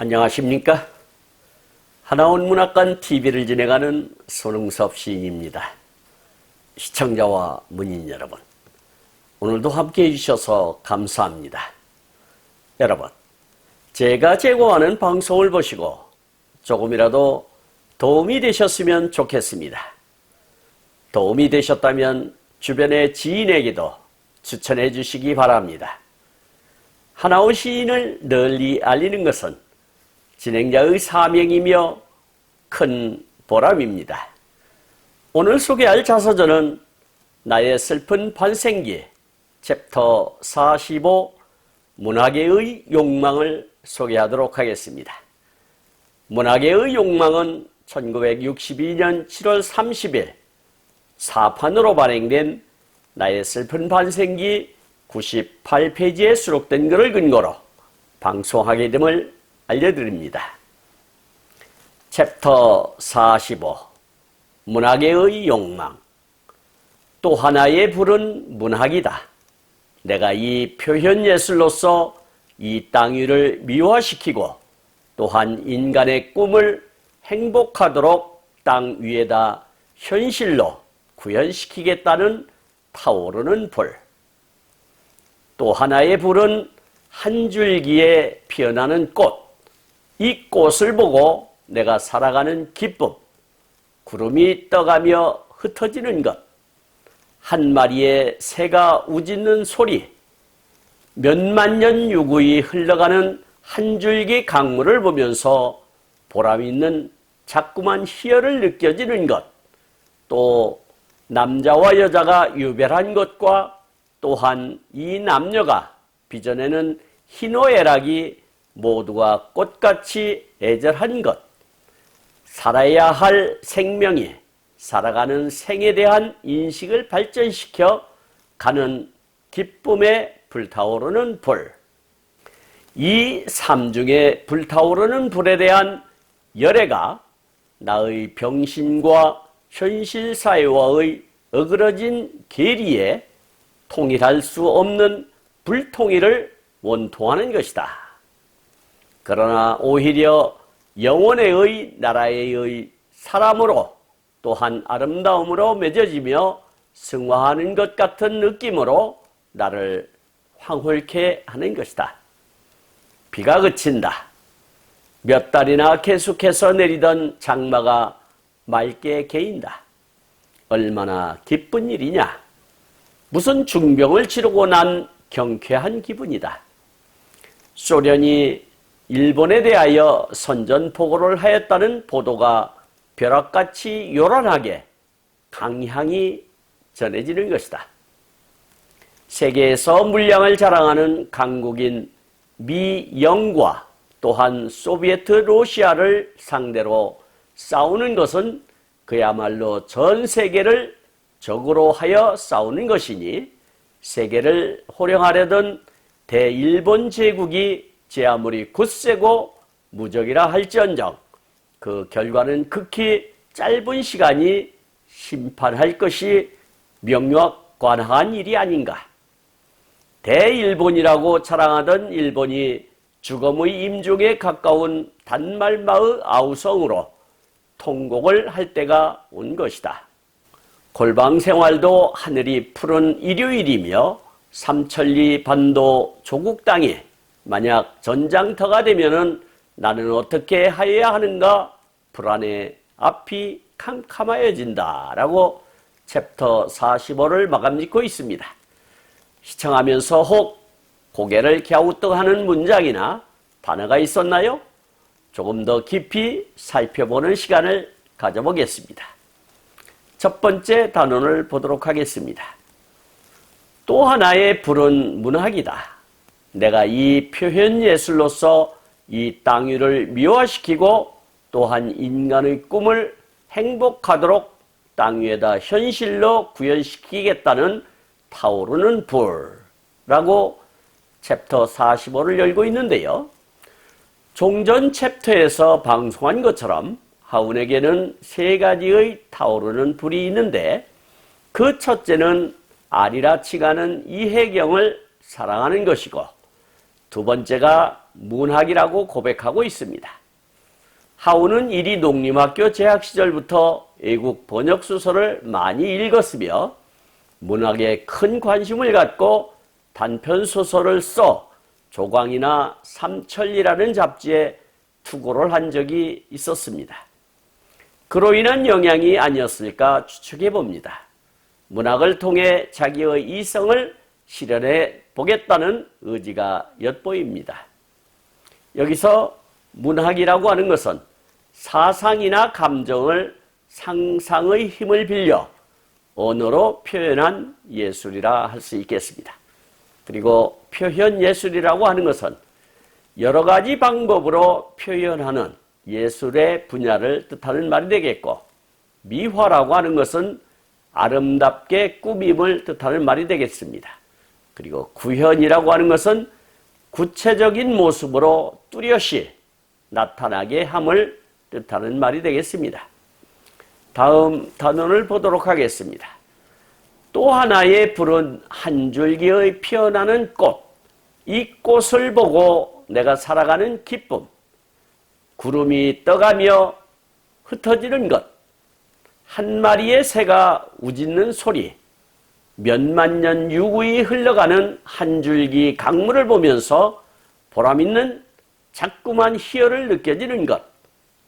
안녕하십니까? 하나원 문학관 TV를 진행하는 손흥섭 시인입니다. 시청자와 문인 여러분, 오늘도 함께 해주셔서 감사합니다. 여러분, 제가 제공하는 방송을 보시고 조금이라도 도움이 되셨으면 좋겠습니다. 도움이 되셨다면 주변의 지인에게도 추천해 주시기 바랍니다. 하나원 시인을 널리 알리는 것은 진행자의 사명이며 큰 보람입니다. 오늘 소개할 자서전은 나의 슬픈 반생기 챕터 45 문학계의 욕망을 소개하도록 하겠습니다. 문학계의 욕망은 1962년 7월 30일 사판으로 발행된 나의 슬픈 반생기 98페이지에 수록된 글을 근거로 방송하게 됨을 알려드립니다. 챕터 45 문학계의 욕망. 또 하나의 불은 문학이다. 내가 이 표현예술로서 이 땅 위를 미화시키고 또한 인간의 꿈을 행복하도록 땅 위에다 현실로 구현시키겠다는 타오르는 불. 또 하나의 불은 한 줄기에 피어나는 꽃. 이 꽃을 보고 내가 살아가는 기쁨, 구름이 떠가며 흩어지는 것, 한 마리의 새가 우짖는 소리, 몇만 년 유구히 흘러가는 한 줄기 강물을 보면서 보람있는 자꾸만 희열을 느껴지는 것, 또 남자와 여자가 유별한 것과 또한 이 남녀가 빚어내는 희노애락이 모두가 꽃같이 애절한 것, 살아야 할 생명이 살아가는 생에 대한 인식을 발전시켜 가는 기쁨에 불타오르는 불. 이 삼중에 불타오르는 불에 대한 열애가 나의 병신과 현실 사회와의 어그러진 괴리에 통일할 수 없는 불통일을 원통하는 것이다. 그러나 오히려 영원의 나라의 사람으로 또한 아름다움으로 맺어지며 승화하는 것 같은 느낌으로 나를 황홀케 하는 것이다. 비가 그친다. 몇 달이나 계속해서 내리던 장마가 맑게 개인다. 얼마나 기쁜 일이냐. 무슨 중병을 치르고 난 경쾌한 기분이다. 소련이 일본에 대하여 선전포고를 하였다는 보도가 벼락같이 요란하게 강향이 전해지는 것이다. 세계에서 물량을 자랑하는 강국인 미, 영과 또한 소비에트 러시아를 상대로 싸우는 것은 그야말로 전 세계를 적으로 하여 싸우는 것이니 세계를 호령하려던 대일본 제국이 제 아무리 굳세고 무적이라 할지언정 그 결과는 극히 짧은 시간이 심판할 것이 명확관한 일이 아닌가. 대일본이라고 자랑하던 일본이 죽음의 임종에 가까운 단말마의 아우성으로 통곡을 할 때가 온 것이다. 골방 생활도 하늘이 푸른 일요일이며 삼천리 반도 조국 땅이 만약 전장터가 되면은 나는 어떻게 하여야 하는가 불안에 앞이 캄캄하여진다 라고 챕터 45를 마감 짓고 있습니다. 시청하면서 혹 고개를 갸우뚱하는 문장이나 단어가 있었나요? 조금 더 깊이 살펴보는 시간을 가져보겠습니다. 첫 번째 단원을 보도록 하겠습니다. 또 하나의 불은 문학이다. 내가 이 표현예술로서 이 땅 위를 미화시키고 또한 인간의 꿈을 행복하도록 땅 위에다 현실로 구현시키겠다는 타오르는 불이라고 챕터 45를 열고 있는데요. 종전 챕터에서 방송한 것처럼 하운에게는 세 가지의 타오르는 불이 있는데 그 첫째는 아리라치가는 이혜경을 사랑하는 것이고 두 번째가 문학이라고 고백하고 있습니다. 하우는 이리 농림학교 재학 시절부터 외국 번역소설을 많이 읽었으며 문학에 큰 관심을 갖고 단편소설을 써 조광이나 삼천리라는 잡지에 투고를 한 적이 있었습니다. 그로 인한 영향이 아니었을까 추측해 봅니다. 문학을 통해 자기의 이성을 실현해 보겠다는 의지가 엿보입니다. 여기서 문학이라고 하는 것은 사상이나 감정을 상상의 힘을 빌려 언어로 표현한 예술이라 할 수 있겠습니다. 그리고 표현 예술이라고 하는 것은 여러 가지 방법으로 표현하는 예술의 분야를 뜻하는 말이 되겠고, 미화라고 하는 것은 아름답게 꾸밈을 뜻하는 말이 되겠습니다. 그리고 구현이라고 하는 것은 구체적인 모습으로 뚜렷이 나타나게 함을 뜻하는 말이 되겠습니다. 다음 단원을 보도록 하겠습니다. 또 하나의 푸른 한 줄기의 피어나는 꽃, 이 꽃을 보고 내가 살아가는 기쁨, 구름이 떠가며 흩어지는 것, 한 마리의 새가 우짖는 소리, 몇만 년 유구히 흘러가는 한 줄기 강물을 보면서 보람있는 자꾸만 희열을 느껴지는 것,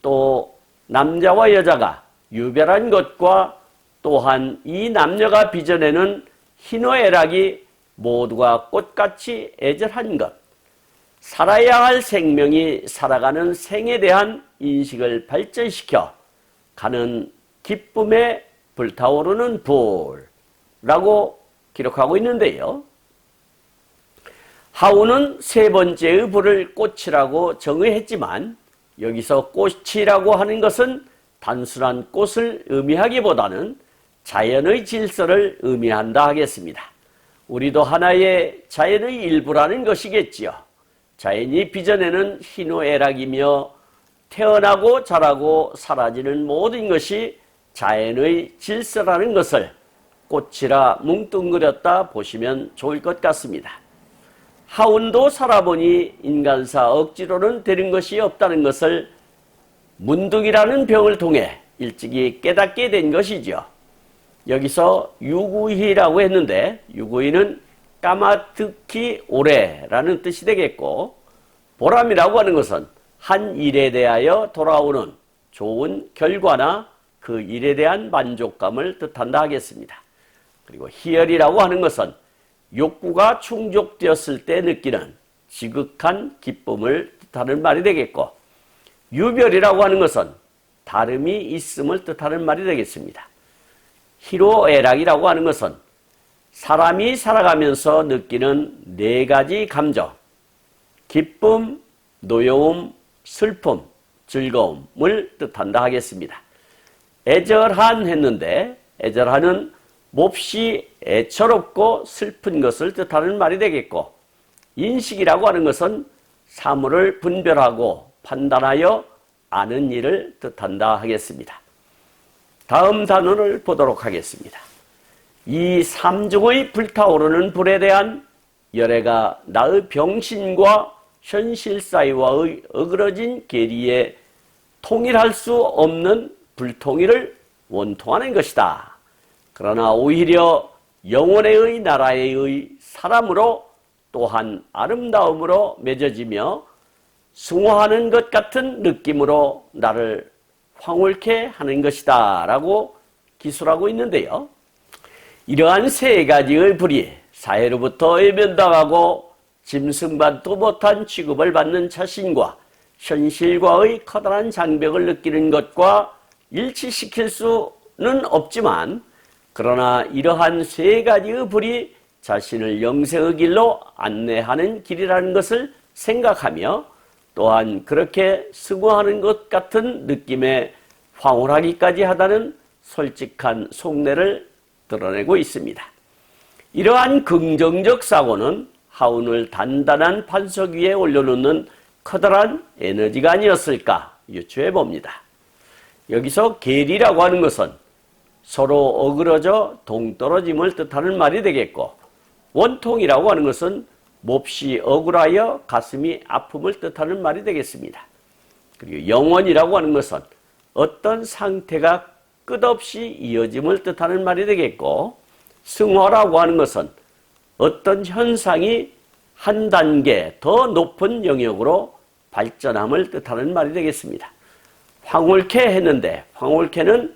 또 남자와 여자가 유별한 것과 또한 이 남녀가 빚어내는 희노애락이 모두가 꽃같이 애절한 것, 살아야 할 생명이 살아가는 생에 대한 인식을 발전시켜 가는 기쁨에 불타오르는 불이라고 기록하고 있는데요. 하우는 세 번째의 불을 꽃이라고 정의했지만 여기서 꽃이라고 하는 것은 단순한 꽃을 의미하기보다는 자연의 질서를 의미한다 하겠습니다. 우리도 하나의 자연의 일부라는 것이겠지요. 자연이 빚어내는 희노애락이며 태어나고 자라고 사라지는 모든 것이 자연의 질서라는 것을 꽃이라 뭉뚱그렸다 보시면 좋을 것 같습니다. 하운도 살아보니 인간사 억지로는 되는 것이 없다는 것을 문득이라는 병을 통해 일찍이 깨닫게 된 것이죠. 여기서 유구희라고 했는데 유구희는 까마득히 오래라는 뜻이 되겠고, 보람이라고 하는 것은 한 일에 대하여 돌아오는 좋은 결과나 그 일에 대한 만족감을 뜻한다 하겠습니다. 그리고 희열이라고 하는 것은 욕구가 충족되었을 때 느끼는 지극한 기쁨을 뜻하는 말이 되겠고, 유별이라고 하는 것은 다름이 있음을 뜻하는 말이 되겠습니다. 희로애락이라고 하는 것은 사람이 살아가면서 느끼는 네 가지 감정, 기쁨, 노여움, 슬픔, 즐거움을 뜻한다 하겠습니다. 애절한 했는데 애절한은 몹시 애처롭고 슬픈 것을 뜻하는 말이 되겠고, 인식이라고 하는 것은 사물을 분별하고 판단하여 아는 일을 뜻한다 하겠습니다. 다음 단원을 보도록 하겠습니다. 이 삼중의 불타오르는 불에 대한 열애가 나의 병신과 현실 사이와의 어그러진 괴리에 통일할 수 없는 불통일을 원통하는 것이다. 그러나 오히려 영원의 나라의 사람으로 또한 아름다움으로 맺어지며 숭호하는 것 같은 느낌으로 나를 황홀케 하는 것이다 라고 기술하고 있는데요. 이러한 세 가지의 불이 사회로부터 외면당하고 짐승받도 못한 취급을 받는 자신과 현실과의 커다란 장벽을 느끼는 것과 일치시킬 수는 없지만, 그러나 이러한 세 가지의 불이 자신을 영생의 길로 안내하는 길이라는 것을 생각하며 또한 그렇게 수고하는 것 같은 느낌에 황홀하기까지 하다는 솔직한 속내를 드러내고 있습니다. 이러한 긍정적 사고는 하운을 단단한 반석 위에 올려놓는 커다란 에너지가 아니었을까 유추해 봅니다. 여기서 계리라고 하는 것은 서로 어그러져 동떨어짐을 뜻하는 말이 되겠고, 원통이라고 하는 것은 몹시 억울하여 가슴이 아픔을 뜻하는 말이 되겠습니다. 그리고 영원이라고 하는 것은 어떤 상태가 끝없이 이어짐을 뜻하는 말이 되겠고, 승화라고 하는 것은 어떤 현상이 한 단계 더 높은 영역으로 발전함을 뜻하는 말이 되겠습니다. 황홀케 했는데, 황홀케는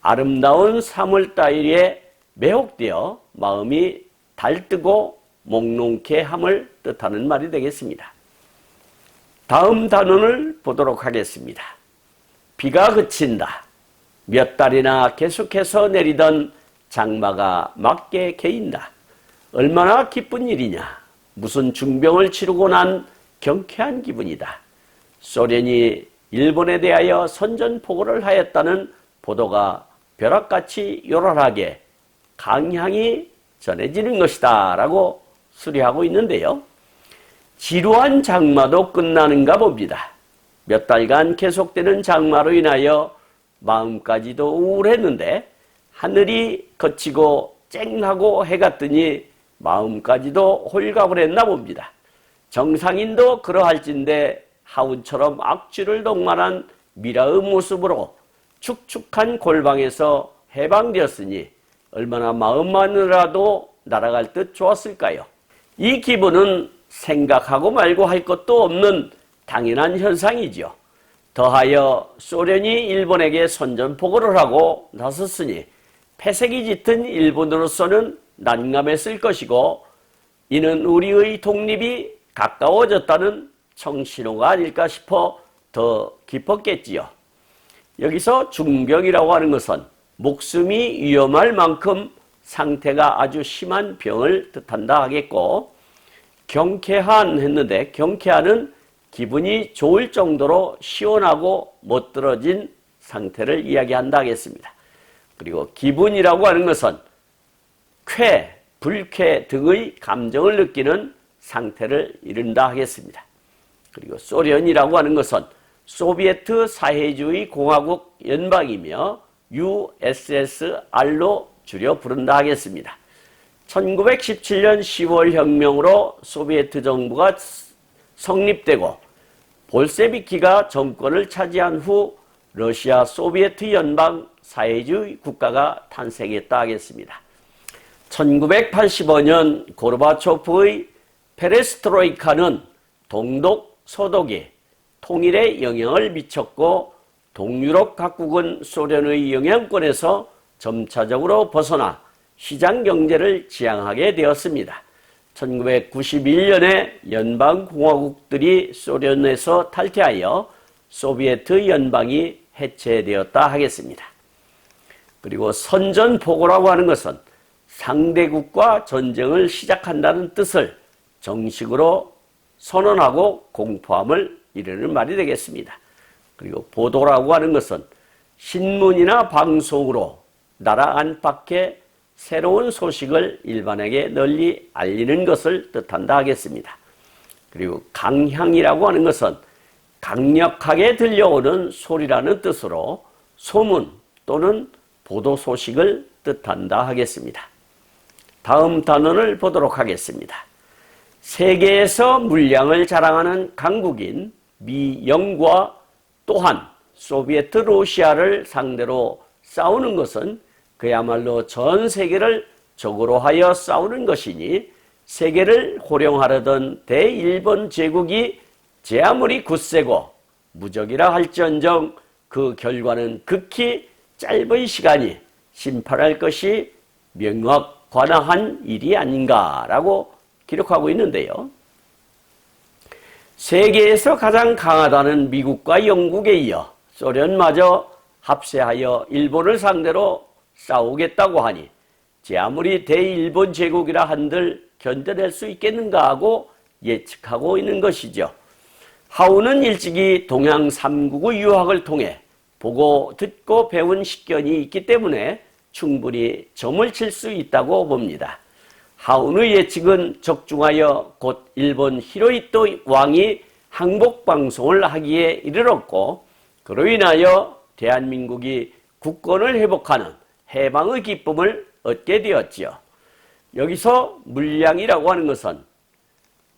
아름다운 3월달에 매혹되어 마음이 달뜨고 몽롱케 함을 뜻하는 말이 되겠습니다. 다음 단원을 보도록 하겠습니다. 비가 그친다. 몇 달이나 계속해서 내리던 장마가 맑게 개인다. 얼마나 기쁜 일이냐. 무슨 중병을 치르고 난 경쾌한 기분이다. 소련이 일본에 대하여 선전포고를 하였다는 보도가 벼락같이 요란하게 강향이 전해지는 것이다 라고 수리하고 있는데요. 지루한 장마도 끝나는가 봅니다. 몇 달간 계속되는 장마로 인하여 마음까지도 우울했는데 하늘이 거치고 쨍하고 해가 뜨니 마음까지도 홀갑을 했나 봅니다. 정상인도 그러할진데 하운처럼 악취를 동반한 미라의 모습으로 축축한 골방에서 해방되었으니 얼마나 마음만이라도 날아갈 듯 좋았을까요? 이 기분은 생각하고 말고 할 것도 없는 당연한 현상이죠. 더하여 소련이 일본에게 선전포고를 하고 나섰으니 패색이 짙은 일본으로서는 난감했을 것이고, 이는 우리의 독립이 가까워졌다는 청신호가 아닐까 싶어 더 기뻤겠지요. 여기서 중병이라고 하는 것은 목숨이 위험할 만큼 상태가 아주 심한 병을 뜻한다 하겠고, 경쾌한 했는데 경쾌한은 기분이 좋을 정도로 시원하고 멋들어진 상태를 이야기한다 하겠습니다. 그리고 기분이라고 하는 것은 쾌, 불쾌 등의 감정을 느끼는 상태를 이른다 하겠습니다. 그리고 소련이라고 하는 것은 소비에트 사회주의 공화국 연방이며 USSR로 줄여 부른다 하겠습니다. 1917년 10월 혁명으로 소비에트 정부가 성립되고 볼셰비키가 정권을 차지한 후 러시아 소비에트 연방 사회주의 국가가 탄생했다 하겠습니다. 1985년 고르바초프의 페레스트로이카는 동독, 서독이 통일에 영향을 미쳤고 동유럽 각국은 소련의 영향권에서 점차적으로 벗어나 시장 경제를 지향하게 되었습니다. 1991년에 연방공화국들이 소련에서 탈퇴하여 소비에트 연방이 해체되었다 하겠습니다. 그리고 선전포고라고 하는 것은 상대국과 전쟁을 시작한다는 뜻을 정식으로 선언하고 공포함을 이르는 말이 되겠습니다. 그리고 보도라고 하는 것은 신문이나 방송으로 나라 안팎에 새로운 소식을 일반에게 널리 알리는 것을 뜻한다 하겠습니다. 그리고 강향이라고 하는 것은 강력하게 들려오는 소리라는 뜻으로 소문 또는 보도 소식을 뜻한다 하겠습니다. 다음 단원을 보도록 하겠습니다. 세계에서 물량을 자랑하는 강국인 미, 영과 또한 소비에트 러시아를 상대로 싸우는 것은 그야말로 전 세계를 적으로 하여 싸우는 것이니 세계를 호령하려던 대일본 제국이 제 아무리 굳세고 무적이라 할지언정 그 결과는 극히 짧은 시간이 심판할 것이 명확관화한 일이 아닌가라고 기록하고 있는데요. 세계에서 가장 강하다는 미국과 영국에 이어 소련마저 합세하여 일본을 상대로 싸우겠다고 하니 제 아무리 대일본 제국이라 한들 견뎌낼 수 있겠는가 하고 예측하고 있는 것이죠. 하우는 일찍이 동양 3국의 유학을 통해 보고 듣고 배운 식견이 있기 때문에 충분히 점을 칠 수 있다고 봅니다. 하운의 예측은 적중하여 곧 일본 히로히토 왕이 항복방송을 하기에 이르렀고 그로 인하여 대한민국이 국권을 회복하는 해방의 기쁨을 얻게 되었지요. 여기서 물량이라고 하는 것은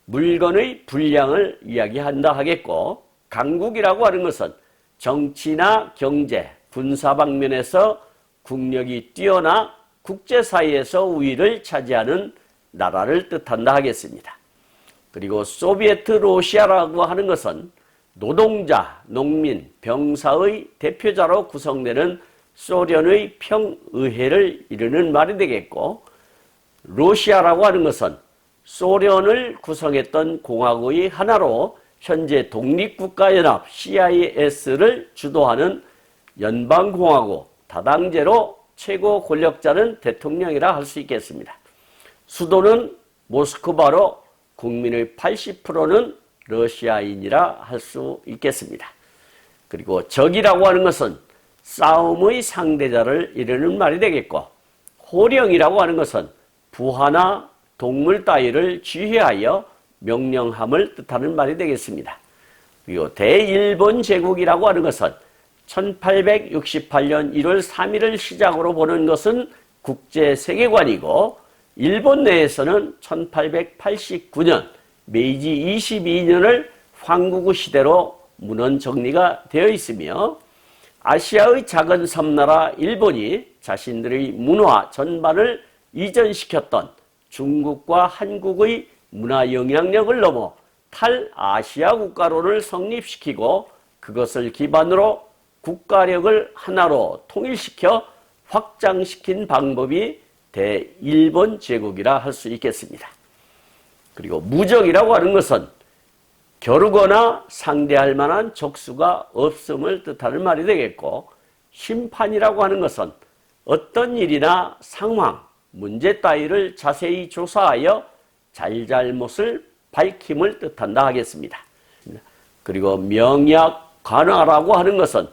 물건의 분량을 이야기한다 하겠고, 강국이라고 하는 것은 정치나 경제, 군사 방면에서 국력이 뛰어나 국제사회에서 우위를 차지하는 나라를 뜻한다 하겠습니다. 그리고 소비에트 러시아라고 하는 것은 노동자, 농민, 병사의 대표자로 구성되는 소련의 평의회를 이르는 말이 되겠고, 러시아라고 하는 것은 소련을 구성했던 공화국의 하나로 현재 독립국가연합 CIS를 주도하는 연방공화국 다당제로 최고 권력자는 대통령이라 할 수 있겠습니다. 수도는 모스크바로 국민의 80%는 러시아인이라 할 수 있겠습니다. 그리고 적이라고 하는 것은 싸움의 상대자를 이르는 말이 되겠고, 호령이라고 하는 것은 부하나 동물 따위를 지휘하여 명령함을 뜻하는 말이 되겠습니다. 그리고 대일본 제국이라고 하는 것은 1868년 1월 3일을 시작으로 보는 것은 국제 세계관이고, 일본 내에서는 1889년 메이지 22년을 황국의 시대로 문헌 정리가 되어 있으며, 아시아의 작은 섬나라 일본이 자신들의 문화 전반을 이전시켰던 중국과 한국의 문화 영향력을 넘어 탈아시아 국가론을 성립시키고, 그것을 기반으로 국가력을 하나로 통일시켜 확장시킨 방법이 대일본 제국이라 할 수 있겠습니다. 그리고 무적이라고 하는 것은 겨루거나 상대할 만한 적수가 없음을 뜻하는 말이 되겠고, 심판이라고 하는 것은 어떤 일이나 상황, 문제 따위를 자세히 조사하여 잘잘못을 밝힘을 뜻한다 하겠습니다. 그리고 명약, 관화라고 하는 것은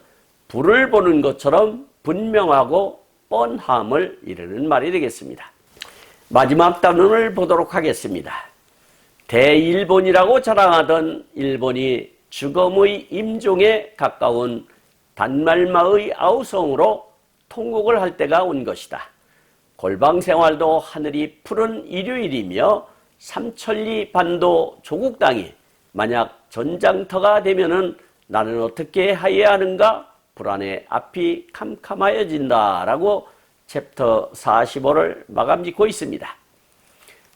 불을 보는 것처럼 분명하고 뻔함을 이르는 말이 되겠습니다. 마지막 단원을 보도록 하겠습니다. 대일본이라고 자랑하던 일본이 주검의 임종에 가까운 단말마의 아우성으로 통곡을 할 때가 온 것이다. 골방생활도 하늘이 푸른 일요일이며 삼천리 반도 조국 땅이 만약 전장터가 되면은 나는 어떻게 해야 하는가? 불안에 앞이 캄캄하여진다 라고 챕터 45를 마감 짓고 있습니다.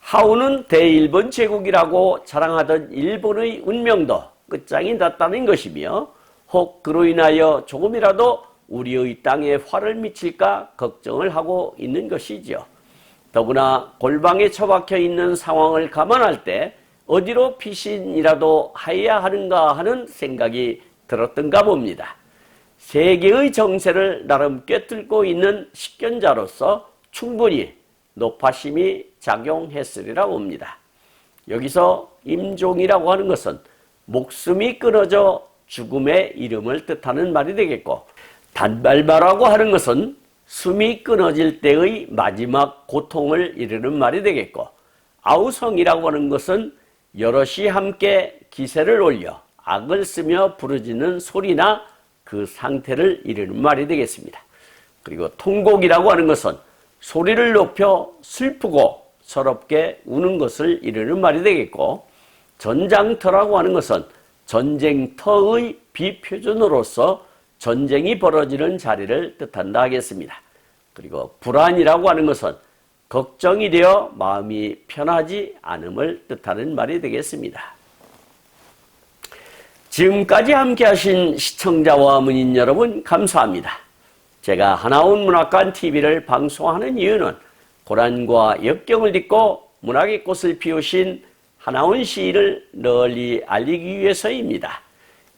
하우는 대일본 제국이라고 자랑하던 일본의 운명도 끝장이 났다는 것이며, 혹 그로 인하여 조금이라도 우리의 땅에 화를 미칠까 걱정을 하고 있는 것이지요. 더구나 골방에 처박혀 있는 상황을 감안할 때 어디로 피신이라도 해야 하는가 하는 생각이 들었던가 봅니다. 세계의 정세를 나름 꿰뚫고 있는 식견자로서 충분히 노파심이 작용했으리라 봅니다. 여기서 임종이라고 하는 것은 목숨이 끊어져 죽음의 이름을 뜻하는 말이 되겠고, 단발마라고 하는 것은 숨이 끊어질 때의 마지막 고통을 이르는 말이 되겠고, 아우성이라고 하는 것은 여럿이 함께 기세를 올려 악을 쓰며 부르짖는 소리나 그 상태를 이르는 말이 되겠습니다. 그리고 통곡이라고 하는 것은 소리를 높여 슬프고 서럽게 우는 것을 이르는 말이 되겠고, 전장터라고 하는 것은 전쟁터의 비표준으로서 전쟁이 벌어지는 자리를 뜻한다 하겠습니다. 그리고 불안이라고 하는 것은 걱정이 되어 마음이 편하지 않음을 뜻하는 말이 되겠습니다. 지금까지 함께 하신 시청자와 문인 여러분 감사합니다. 제가 하나온 문학관 TV를 방송하는 이유는 고란과 역경을 딛고 문학의 꽃을 피우신 하나온 시인을 널리 알리기 위해서입니다.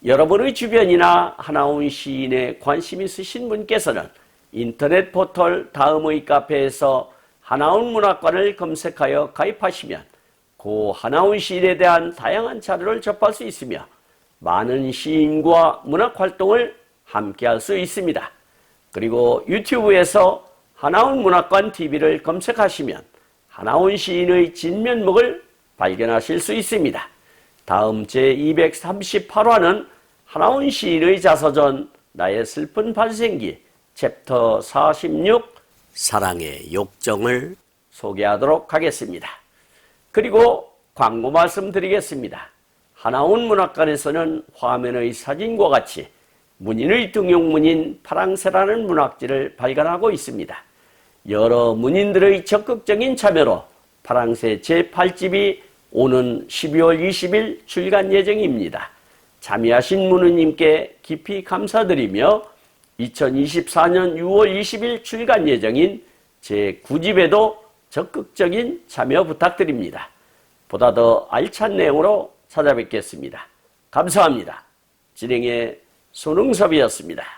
여러분의 주변이나 하나온 시인에 관심 있으신 분께서는 인터넷 포털 다음의 카페에서 하나온 문학관을 검색하여 가입하시면 고 하나온 시인에 대한 다양한 자료를 접할 수 있으며 많은 시인과 문학활동을 함께할 수 있습니다. 그리고 유튜브에서 하나온 문학관 TV를 검색하시면 하나온 시인의 진면목을 발견하실 수 있습니다. 다음 제238화는 하나온 시인의 자서전 나의 슬픈 발생기 챕터 46 사랑의 욕정을 소개하도록 하겠습니다. 그리고 광고 말씀드리겠습니다. 하나원 문학관에서는 화면의 사진과 같이 문인의 등용문인 파랑새라는 문학지를 발간하고 있습니다. 여러 문인들의 적극적인 참여로 파랑새 제8집이 오는 12월 20일 출간 예정입니다. 참여하신 문우님께 깊이 감사드리며 2024년 6월 20일 출간 예정인 제9집에도 적극적인 참여 부탁드립니다. 보다 더 알찬 내용으로 찾아뵙겠습니다. 감사합니다. 진행의 손흥섭이었습니다.